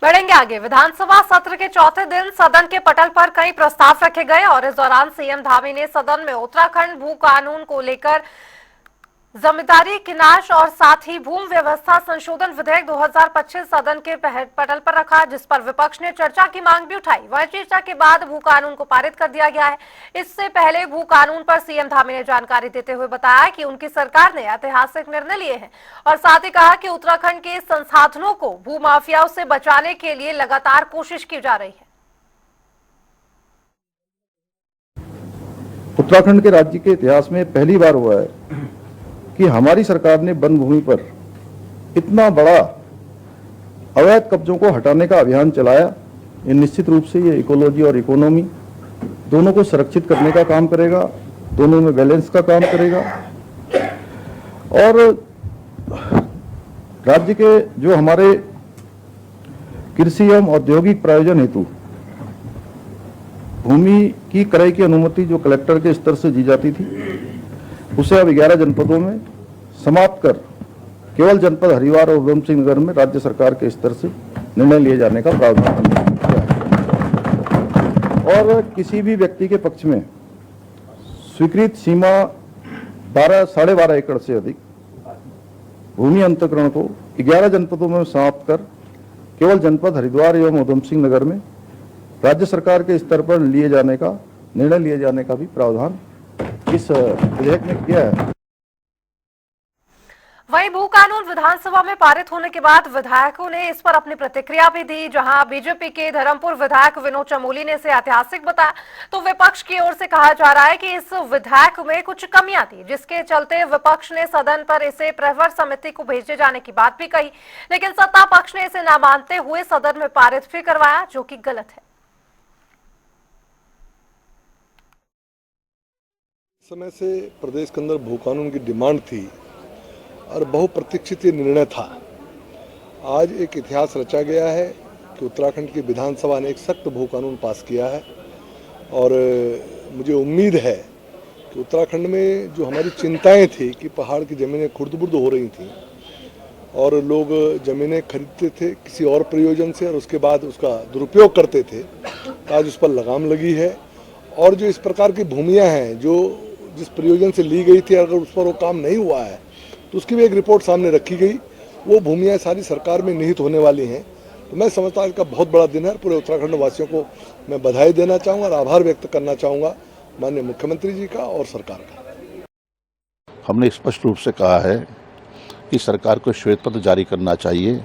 बढ़ेंगे आगे। विधानसभा सत्र के चौथे दिन सदन के पटल पर कई प्रस्ताव रखे गए और इस दौरान सीएम धामी ने सदन में उत्तराखंड भू कानून को लेकर जमींदारी की नाश और साथ ही भूमि व्यवस्था संशोधन विधेयक 2025 सदन के पटल पर रखा, जिस पर विपक्ष ने चर्चा की मांग भी उठाई। वह चर्चा के बाद भू कानून को पारित कर दिया गया है। इससे पहले भू कानून पर सीएम धामी ने जानकारी देते हुए बताया कि उनकी सरकार ने ऐतिहासिक निर्णय लिए हैं और साथ ही कहा कि उत्तराखंड के संसाधनों को भू माफियाओं से बचाने के लिए लगातार कोशिश की जा रही है। उत्तराखंड के राज्य के इतिहास में पहली बार हुआ है कि हमारी सरकार ने वन भूमि पर इतना बड़ा अवैध कब्जों को हटाने का अभियान चलाया। ये निश्चित रूप से ये इकोलॉजी और इकोनॉमी दोनों को सुरक्षित करने का काम करेगा, दोनों में बैलेंस का काम करेगा। और राज्य के जो हमारे कृषि एवं औद्योगिक प्रयोजन हेतु भूमि की क्रय की अनुमति जो कलेक्टर के स्तर से दी जाती थी, उसे अब 11 जनपदों में समाप्त कर केवल जनपद हरिद्वार और उधम सिंह नगर में राज्य सरकार के स्तर से निर्णय लिए जाने का प्रावधान किया है। और किसी भी व्यक्ति के पक्ष में स्वीकृत सीमा 12.5 एकड़ से अधिक भूमि अंतःकरण को 11 जनपदों में समाप्त कर केवल जनपद हरिद्वार एवं उधम सिंह नगर में राज्य सरकार के स्तर पर निर्णय लिए जाने का भी प्रावधान इस विधेयक में किया है। वहीं भू कानून विधानसभा में पारित होने के बाद विधायकों ने इस पर अपनी प्रतिक्रिया भी दी। जहां बीजेपी के धर्मपुर विधायक विनोद चमोली ने इसे ऐतिहासिक बताया, तो विपक्ष की ओर से कहा जा रहा है कि इस विधेयक में कुछ कमियां थी, जिसके चलते विपक्ष ने सदन पर इसे प्रवर समिति को भेजे जाने की बात भी कही। लेकिन सत्ता पक्ष ने इसे न मानते हुए सदन में पारित भी करवाया, जो कि गलत है। समय से प्रदेश के अंदर भू कानून की डिमांड थी और बहुप्रतीक्षित ये निर्णय था। आज एक इतिहास रचा गया है कि उत्तराखंड की विधानसभा ने एक सख्त भू कानून पास किया है और मुझे उम्मीद है कि उत्तराखंड में जो हमारी चिंताएं थी कि पहाड़ की ज़मीनें खुर्द-बुर्द हो रही थी और लोग ज़मीनें खरीदते थे किसी और प्रयोजन से और उसके बाद उसका दुरुपयोग करते थे, आज उस पर लगाम लगी है। और जो इस प्रकार की भूमियाँ हैं जो जिस प्रयोजन से ली गई थी, अगर उस पर वो काम नहीं हुआ है तो उसकी भी एक रिपोर्ट सामने रखी गई। वो भूमियाँ सारी सरकार में निहित होने वाली हैं। तो मैं समझता हूँ इसका बहुत बड़ा दिन है। पूरे उत्तराखंड वासियों को मैं बधाई देना चाहूँगा और आभार व्यक्त करना चाहूँगा माननीय मुख्यमंत्री जी का और सरकार का। हमने स्पष्ट रूप से कहा है कि सरकार को श्वेत पत्र जारी करना चाहिए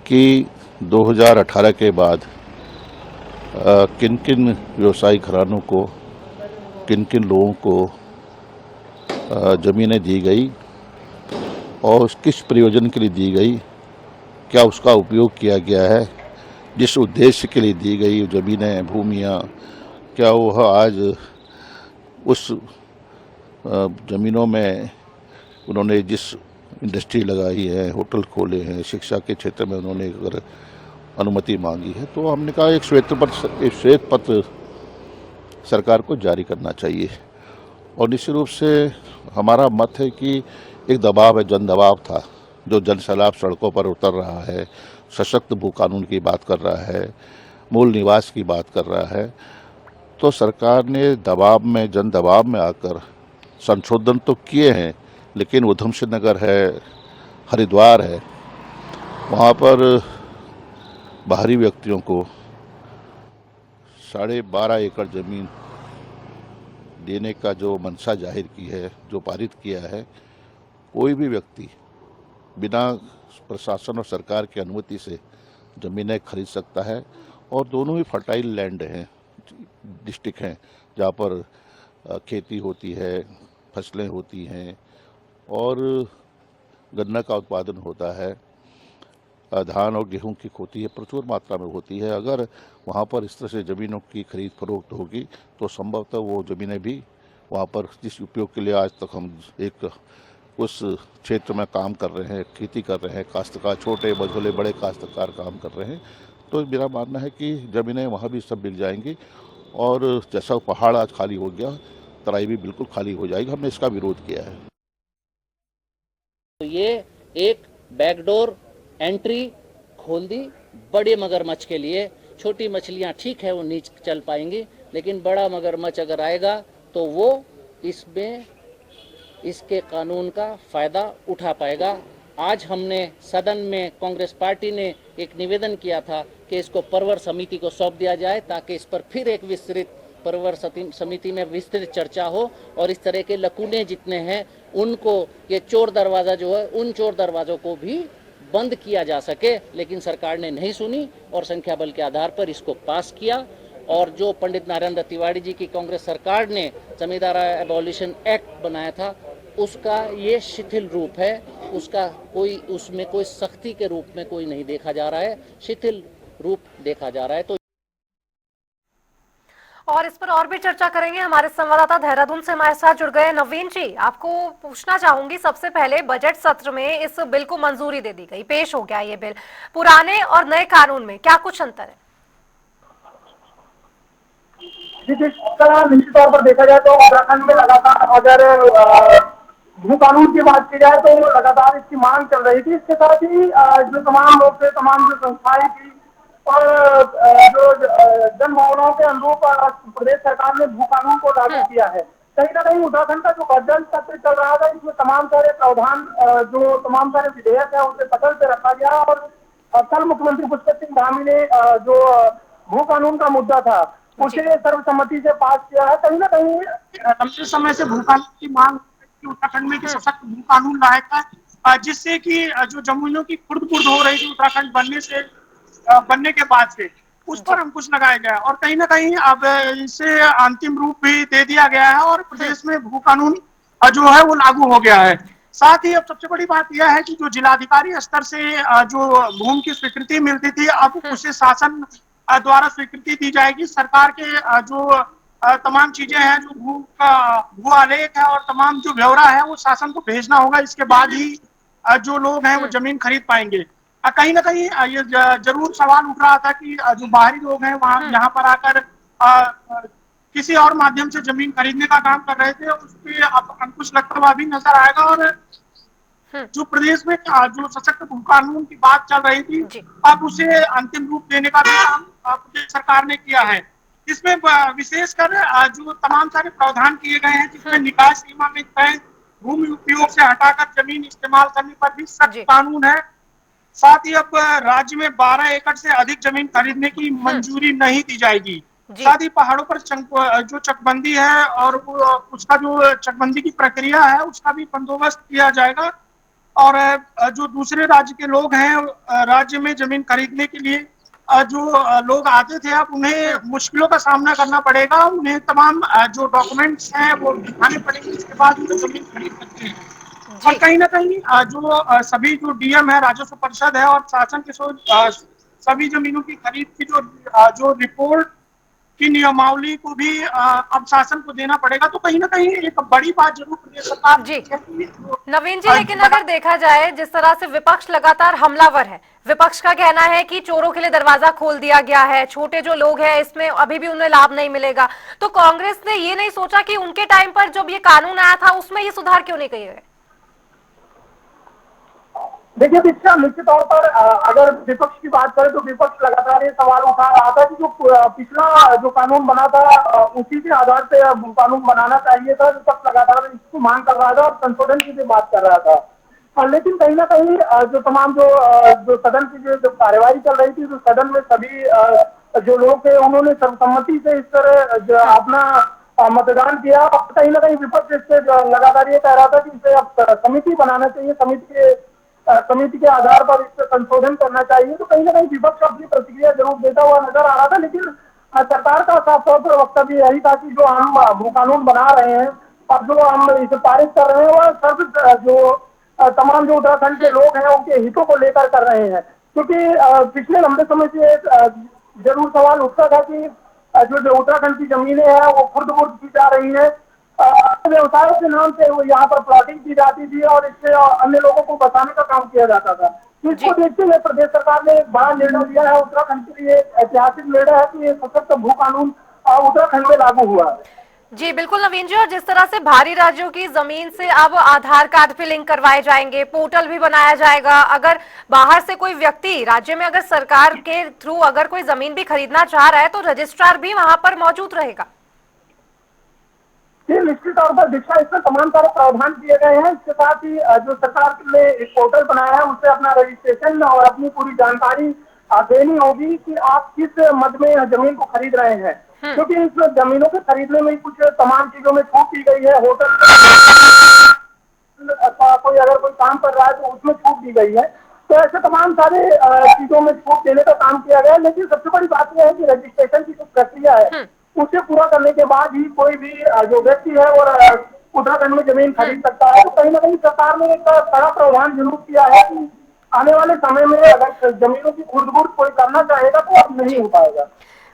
कि 2018 के बाद किन किन व्यवसायिक घरानों को, किन किन लोगों को ज़मीनें दी गई और किस प्रयोजन के लिए दी गई, क्या उसका उपयोग किया गया है, जिस उद्देश्य के लिए दी गई ज़मीनें, भूमियाँ, क्या वह आज उस ज़मीनों में उन्होंने जिस इंडस्ट्री लगाई है, होटल खोले हैं, शिक्षा के क्षेत्र में उन्होंने अगर अनुमति मांगी है, तो हमने कहा एक श्वेत पत्र सरकार को जारी करना चाहिए। और निश्चित रूप से हमारा मत है कि एक दबाव है, जन दबाव था, जो जन सैलाब सड़कों पर उतर रहा है, सशक्त भू कानून की बात कर रहा है, मूल निवास की बात कर रहा है। तो सरकार ने जन दबाव में आकर संशोधन तो किए हैं, लेकिन उधम सिंह नगर है, हरिद्वार है, वहाँ पर बाहरी व्यक्तियों को 12.5 एकड़ ज़मीन देने का जो मंशा जाहिर की है, जो पारित किया है, कोई भी व्यक्ति बिना प्रशासन और सरकार की अनुमति से ज़मीनें खरीद सकता है। और दोनों ही फर्टाइल लैंड हैं, डिस्ट्रिक्ट हैं, जहाँ पर खेती होती है, फसलें होती हैं और गन्ना का उत्पादन होता है, धान और गेहूं की खेती है, प्रचुर मात्रा में होती है। अगर वहाँ पर इस तरह से ज़मीनों की खरीद फरोख्त होगी तो संभवतः वो ज़मीनें भी वहाँ पर जिस उपयोग के लिए आज तक हम एक उस क्षेत्र में काम कर रहे हैं, खेती कर रहे हैं, काश्तकार, छोटे मझोले बड़े काश्तकार काम कर रहे हैं, तो मेरा मानना है कि ज़मीनें वहाँ भी सब मिल जाएंगी। और जैसा पहाड़ आज खाली हो गया, तराई भी बिल्कुल खाली हो जाएगी। हमने इसका विरोध किया है। तो ये एक बैकडोर एंट्री खोल दी बड़े मगरमच्छ के लिए छोटी मछलियां ठीक है वो नीचे चल पाएंगी, लेकिन बड़ा मगरमच्छ अगर आएगा तो वो इसमें इसके कानून का फायदा उठा पाएगा। आज हमने सदन में कांग्रेस पार्टी ने एक निवेदन किया था कि इसको परवर समिति को सौंप दिया जाए ताकि इस पर फिर एक विस्तृत परवर समिति में विस्तृत चर्चा हो और इस तरह के लकूने जितने हैं उनको, ये चोर दरवाजा जो है उन चोर दरवाजों को भी बंद किया जा सके। लेकिन सरकार ने नहीं सुनी और संख्या बल के आधार पर इसको पास किया। और जो पंडित नारायण दत्त तिवारी जी की कांग्रेस सरकार ने जमींदार एबॉलिशन एक्ट बनाया था उसका ये शिथिल रूप है, उसका कोई उसमें कोई सख्ती के रूप में कोई नहीं देखा जा रहा है, शिथिल रूप देखा जा रहा है। तो और इस पर और भी चर्चा करेंगे। हमारे संवाददाता देहरादून से हमारे साथ जुड़ गए नवीन जी। आपको पूछना चाहूंगी, सबसे पहले बजट सत्र में इस बिल को मंजूरी दे दी गई, पेश हो गया ये बिल, पुराने और नए कानून में क्या कुछ अंतर है? जी, जिस तरह निश्चित तौर पर देखा जाए तो उत्तराखंड में लगातार अगर भू कानून की बात की जाए तो लगातार इसकी मांग चल रही थी। इसके साथ ही जो तमाम लोग थे, तमाम जो संस्थाएं थी और जो जनभावनाओं के अनुरूप प्रदेश सरकार ने भू कानून को लागू किया है। कहीं ना कहीं उत्तराखंड का जो बजट सत्र चल रहा था इसमें तमाम सारे प्रावधान, जो तमाम सारे विधेयक है उसे पकड़ पे रखा गया और कल मुख्यमंत्री पुष्कर सिंह धामी ने जो भू कानून का मुद्दा था उसे सर्वसम्मति से पास किया है। कहीं ना कहीं लंबे समय से भू कानून की मांग उत्तराखंड में सशक्त भू कानून लाएगा, जिससे कि जो जमीनों की खुर्द-बुर्द हो रही थी उत्तराखंड बनने के बाद से, उस पर अंकुश लगाया गया और कहीं ना कहीं अब इसे अंतिम रूप भी दे दिया गया है और प्रदेश में भू कानून जो है वो लागू हो गया है। साथ ही अब सबसे बड़ी बात यह है कि जो जिलाधिकारी स्तर से जो भूमि की स्वीकृति मिलती थी अब उसे शासन द्वारा स्वीकृति दी जाएगी। सरकार के जो तमाम चीजें हैं, जो भू आलेख है और तमाम जो ब्यौरा है वो शासन को भेजना होगा। इसके बाद ही जो लोग हैं वो जमीन खरीद पाएंगे। कहीं ना कहीं ये जरूर सवाल उठ रहा था कि जो बाहरी लोग हैं वहां यहाँ पर आकर किसी और माध्यम से जमीन खरीदने का काम कर रहे थे, उस पर अब अंकुश लगता हुआ भी नजर आएगा। और जो प्रदेश में जो सशक्त भू कानून की बात चल रही थी अब उसे अंतिम रूप देने का भी काम प्रदेश सरकार ने किया है। इसमें विशेषकर जो तमाम सारे प्रावधान किए गए हैं जिसमें निकाय सीमा में तय भूमि उपयोग से हटाकर जमीन इस्तेमाल करने पर भी सख्त कानून है। साथ ही अब राज्य में 12 एकड़ से अधिक जमीन खरीदने की मंजूरी नहीं दी जाएगी। साथ ही पहाड़ों पर जो चकबंदी है और उसका जो चकबंदी की प्रक्रिया है उसका भी बंदोबस्त किया जाएगा। और जो दूसरे राज्य के लोग हैं राज्य में जमीन खरीदने के लिए जो लोग आते थे अब उन्हें मुश्किलों का सामना करना पड़ेगा। उन्हें तमाम जो डॉक्यूमेंट्स हैं वो दिखाने पड़ेंगे, इसके बाद वो जमीन खरीद सकते हैं। और कहीं ना कहीं जो सभी जो डीएम है, राजस्व परिषद है और शासन के सभी जमीनों की खरीद की जो रिपोर्ट की नियमावली को भी अब शासन को देना पड़ेगा। तो कहीं ना कहीं एक बड़ी बात जरूर प्रदेश सरकार जी नवीन जी, लेकिन अगर देखा जाए जिस तरह से विपक्ष लगातार हमलावर है, विपक्ष का कहना है कि चोरों के लिए दरवाजा खोल दिया गया है, छोटे जो लोग हैं इसमें अभी भी उन्हें लाभ नहीं मिलेगा, तो कांग्रेस ने ये नहीं सोचा कि उनके टाइम पर जब ये कानून आया था उसमें ये सुधार क्यों नहीं किए गए? देखिए दीक्षा, निश्चित तौर पर अगर विपक्ष की बात करें तो विपक्ष लगातार ये सवाल उठा रहा था कि जो पिछला जो कानून बना था उसी के आधार पे कानून बनाना चाहिए था। विपक्ष लगातार इसकी मांग कर रहा था और संशोधन की भी बात कर रहा था। लेकिन कहीं ना कहीं जो तमाम जो सदन की जो कार्यवाही चल रही थी, तो सदन में सभी जो लोग थे उन्होंने सर्वसम्मति से इस तरह अपना मतदान किया। कहीं ना कहीं विपक्ष इससे लगातार ये कह रहा था कि इसे अब समिति बनाना चाहिए, समिति के आधार पर इस पर संशोधन करना चाहिए। तो कहीं ना कहीं विपक्ष अपनी प्रतिक्रिया जरूर देता हुआ नजर आ रहा था, लेकिन सरकार का साफ तौर पर वक्तव्य यही था कि जो हम भू कानून बना रहे हैं और जो हम इसे पारित कर रहे हैं वह सिर्फ जो तमाम जो उत्तराखंड के लोग हैं उनके हितों को लेकर कर रहे हैं। क्योंकि पिछले लंबे समय से जरूर सवाल उठता था कि जो उत्तराखंड की जमीनें हैं वो खुर्द-बुर्द की जा रही है, व्यवसाय के नाम से वो यहाँ पर प्लॉटिंग की जाती थी और इससे अन्य लोगों को बचाने का काम किया जाता था। इसको देखते हुए प्रदेश सरकार ने एक बड़ा निर्णय लिया है। उत्तराखंड के लिए ऐतिहासिक निर्णय है कि ये सशक्त भू कानून उत्तराखंड में लागू हुआ है। जी बिल्कुल नवीन जी, और जिस तरह से भारी राज्यों की जमीन से अब आधार कार्ड भी लिंक करवाए जाएंगे, पोर्टल भी बनाया जाएगा, अगर बाहर से कोई व्यक्ति राज्य में अगर सरकार के थ्रू अगर कोई जमीन भी खरीदना चाह रहा है तो रजिस्ट्रार भी वहां पर मौजूद रहेगा। जी निश्चित तौर पर दीक्षा, इसमें तमाम सारे प्रावधान किए गए हैं। इसके साथ ही जो सरकार ने एक पोर्टल बनाया है उससे अपना रजिस्ट्रेशन और अपनी पूरी जानकारी देनी होगी कि आप किस मद में जमीन को खरीद रहे हैं, क्योंकि इस जमीनों के खरीदने में कुछ तमाम चीजों में छूट दी गई है। होटल कोई अगर कोई काम कर रहा है तो उसमें छूट दी गई है। तो ऐसे तमाम सारे चीजों में छूट देने का काम किया गया है। लेकिन सबसे बड़ी बात यह है कि रजिस्ट्रेशन की जो प्रक्रिया है उसे पूरा करने के बाद ही कोई भी जो व्यक्ति है वो उत्तराखंड में जमीन खरीद सकता है। तो कहीं ना कहीं सरकार ने एक कड़ा प्रावधान जरूर किया है कि आने वाले समय में अगर जमीनों की खुर्द-बुर्द कोई करना चाहेगा तो अब नहीं हो पाएगा।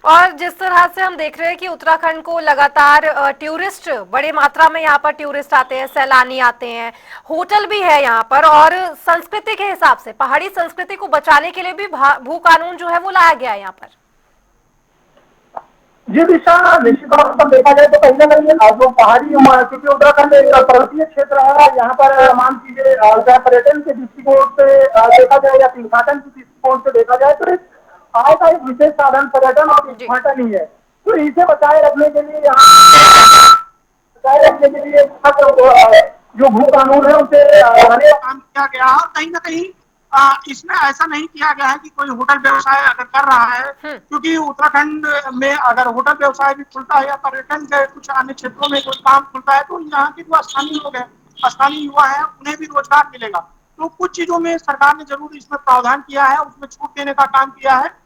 और जिस तरह से हम देख रहे हैं कि उत्तराखंड को लगातार टूरिस्ट बड़ी मात्रा में यहाँ पर टूरिस्ट आते हैं, सैलानी आते हैं, होटल भी है यहाँ पर, और संस्कृति के हिसाब से पहाड़ी संस्कृति को बचाने के लिए भी भू कानून जो है वो लाया गया है यहाँ पर। जी दिशा, निश्चित तौर पर देखा जाए तो कहीं ना कहीं जो पहाड़ी, क्योंकि उत्तराखंड एक पर्वतीय क्षेत्र है, यहाँ पर मान लीजिए चाहे पर्यटन के दृष्टिकोण से देखा जाए या तीर्थाटन के दृष्टिकोण से देखा जाए तो आय का एक विशेष साधन पर्यटन और तीर्थाटन ही है। तो इसे बचाए रखने के लिए यहाँ बचाए रखने के लिए जो भू कानून है उसे बनाने का काम किया गया है। और कहीं ना कहीं इसमें ऐसा नहीं किया गया है कि कोई होटल व्यवसाय अगर कर रहा है, क्योंकि उत्तराखंड में अगर होटल व्यवसाय भी खुलता है या पर्यटन के कुछ अन्य क्षेत्रों में कोई काम खुलता है तो यहाँ के जो स्थानीय लोग हैं, स्थानीय युवा है, उन्हें भी रोजगार मिलेगा। तो कुछ चीजों में सरकार ने जरूर इसमें प्रावधान किया है, उसमें छूट देने का काम किया है।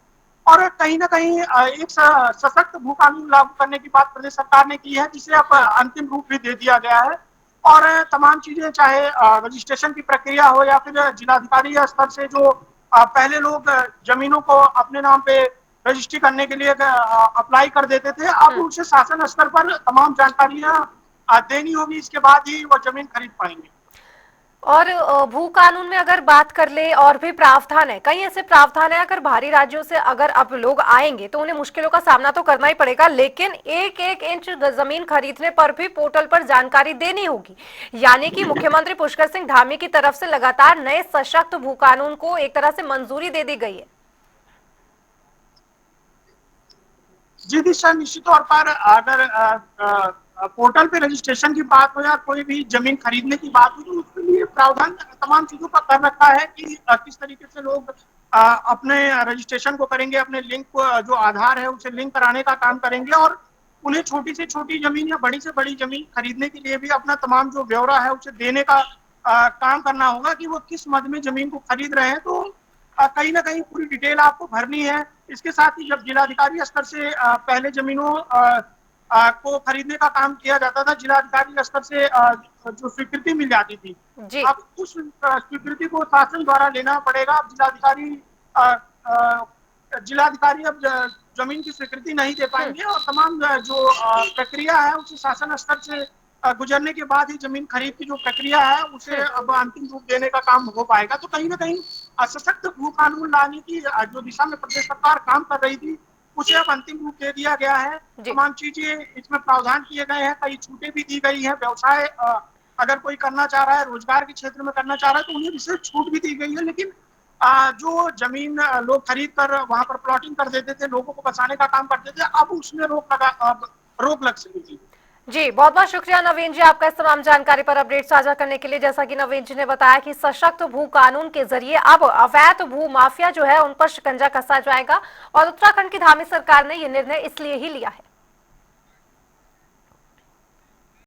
और कहीं ना कहीं एक सशक्त भू कानून लागू करने की बात प्रदेश सरकार ने की है, जिसे अब अंतिम रूप भी दे दिया गया है। और तमाम चीजें, चाहे रजिस्ट्रेशन की प्रक्रिया हो या फिर जिलाधिकारी स्तर से जो पहले लोग जमीनों को अपने नाम पे रजिस्ट्री करने के लिए अप्लाई कर देते थे, अब उसे शासन स्तर पर तमाम जानकारियां देनी होगी, इसके बाद ही वो जमीन खरीद पाएंगे। और भू कानून में अगर बात कर ले, और भी प्रावधान है, कई ऐसे प्रावधान है, अगर बाहरी राज्यों से अगर अब लोग आएंगे तो उन्हें मुश्किलों का सामना तो करना ही पड़ेगा, लेकिन एक एक इंच जमीन खरीदने पर भी पोर्टल पर जानकारी देनी होगी। यानी कि मुख्यमंत्री पुष्कर सिंह धामी की तरफ से लगातार नए सशक्त भू कानून को एक तरह से मंजूरी दे दी गई है। जी दिशा, निश्चित तौर पर अगर पोर्टल पे रजिस्ट्रेशन की बात हो या कोई भी जमीन खरीदने की बात हो तो उसके लिए प्रावधान तमाम चीजों का कर रखा है कि किस तरीके से लोग अपने रजिस्ट्रेशन को करेंगे, अपने लिंक को, जो आधार है उसे लिंक कराने का काम करेंगे। और उन्हें छोटी से छोटी जमीन या बड़ी से बड़ी जमीन खरीदने के लिए भी अपना तमाम जो ब्यौरा है उसे देने का काम करना होगा कि वो किस मद में जमीन को खरीद रहे हैं। तो कहीं ना कहीं पूरी डिटेल आपको भरनी है। इसके साथ ही जब जिलाधिकारी स्तर से पहले जमीनों को खरीदने का काम किया जाता था, जिलाधिकारी स्तर से जो स्वीकृति मिल जाती थी, अब उस स्वीकृति को शासन द्वारा लेना पड़ेगा। अब जिलाधिकारी अब जमीन की स्वीकृति नहीं दे पाएंगे और तमाम जो प्रक्रिया है उसे शासन स्तर से गुजरने के बाद ही जमीन खरीद की जो प्रक्रिया है उसे अब अंतिम रूप देने का काम हो पाएगा। तो कहीं ना कहीं सशक्त भू कानून लाने की जो दिशा में प्रदेश सरकार काम कर रही थी उसे अब अंतिम रूप दे दिया गया है। तमाम चीजें इसमें प्रावधान किए गए हैं, कई छूटें भी दी गई है। व्यवसाय अगर कोई करना चाह रहा है, रोजगार के क्षेत्र में करना चाह रहा है तो उन्हें विशेष छूट भी दी गई है। लेकिन जो जमीन लोग खरीद कर वहां पर प्लॉटिंग कर देते थे, लोगों को बचाने का काम करते थे, अब उसमें रोक लग सकेगी। जी बहुत बहुत शुक्रिया नवीन जी, आपका इस तमाम जानकारी पर अपडेट साझा करने के लिए। जैसा कि नवीन जी ने बताया कि सशक्त भू कानून के जरिए अब अवैध भू माफिया जो है उन पर शिकंजा कसा जाएगा, और उत्तराखंड की धामी सरकार ने यह निर्णय इसलिए ही लिया है।